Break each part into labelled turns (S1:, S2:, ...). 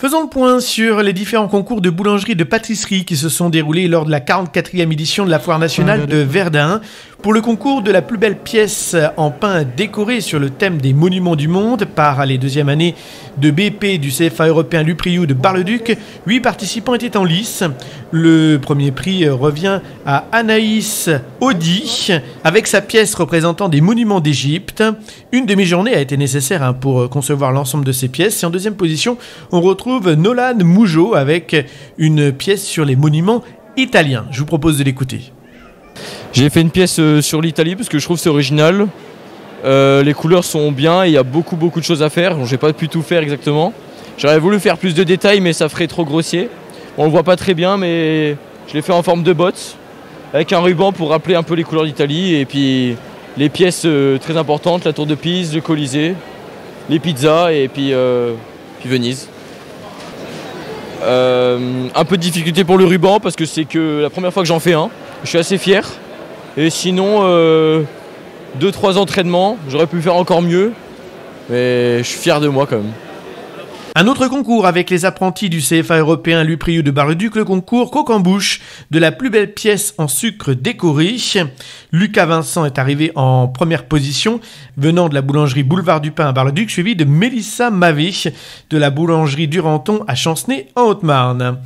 S1: Faisons le point sur les différents concours de boulangerie et de pâtisserie qui se sont déroulés lors de la 44e édition de la Foire nationale de Verdun. Pour le concours de la plus belle pièce en pain décorée sur le thème des monuments du monde par les deuxièmes années de BP du CFA européen Lupriou de Bar-le-Duc, 8 participants étaient en lice. Le premier prix revient à Anaïs Audi avec sa pièce représentant des monuments d'Égypte. Une demi-journée a été nécessaire pour concevoir l'ensemble de ces pièces. Et en deuxième position, on retrouve Nolan Mougeot avec une pièce sur les monuments italiens. Je vous propose de l'écouter.
S2: J'ai fait une pièce sur l'Italie parce que je trouve que c'est original. Les couleurs sont bien et il y a beaucoup de choses à faire. Je n'ai pas pu tout faire exactement. J'aurais voulu faire plus de détails mais ça ferait trop grossier. On ne le voit pas très bien mais je l'ai fait en forme de botte avec un ruban pour rappeler un peu les couleurs d'Italie et puis les pièces très importantes, la tour de Pise, le Colisée, les pizzas et puis Venise. Un peu de difficulté pour le ruban parce que c'est que la première fois que j'en fais un. Je suis assez fier. Et sinon, 2-3 entraînements, j'aurais pu faire encore mieux. Mais je suis fier de moi quand même.
S1: Un autre concours avec les apprentis du CFA européen Lupriou de Bar-le-Duc, le concours Coq en bouche de la plus belle pièce en sucre décorée. Lucas Vincent est arrivé en première position, venant de la boulangerie Boulevard du Pain à Bar-le-Duc, suivi de Mélissa Mavé de la boulangerie Duranton à Chancenay en Haute-Marne.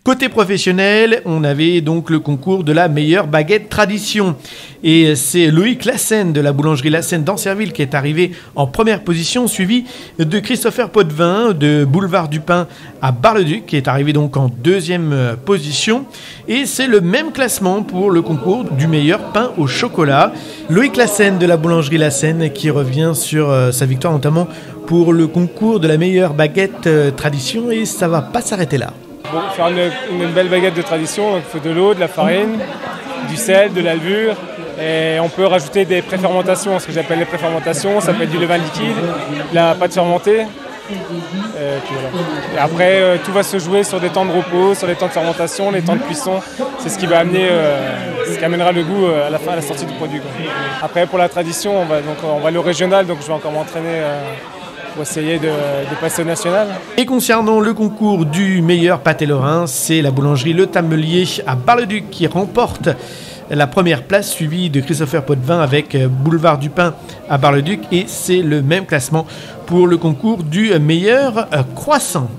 S1: Côté professionnel, on avait donc le concours de la meilleure baguette tradition. Et c'est Loïc Lassène de la boulangerie Lassène d'Ancerville qui est arrivé en première position, suivi de Christopher Potvin de Boulevard du Pain à Bar-le-Duc, qui est arrivé donc en deuxième position. Et c'est le même classement pour le concours du meilleur pain au chocolat. Loïc Lassène de la boulangerie Lassène qui revient sur sa victoire notamment pour le concours de la meilleure baguette tradition, et ça va pas s'arrêter là.
S3: Bon, faire une belle baguette de tradition, il faut de l'eau, de la farine, du sel, de la levure, et on peut rajouter des préfermentations, ce que j'appelle les préfermentations. Ça peut être du levain liquide, de la pâte fermentée. Et après, tout va se jouer sur des temps de repos, sur les temps de fermentation, les temps de cuisson. C'est ce qui va amener, ce qui amènera le goût à la fin, à la sortie du produit, quoi. Après, pour la tradition, on va aller au régional, donc je vais encore m'entraîner pour essayer de passer au national.
S1: Et concernant le concours du meilleur pâté lorrain, c'est la boulangerie Le Tamelier à Bar-le-Duc qui remporte la première place, suivie de Christopher Potvin avec Boulevard du Pain à Bar-le-Duc, et c'est le même classement pour le concours du meilleur croissant.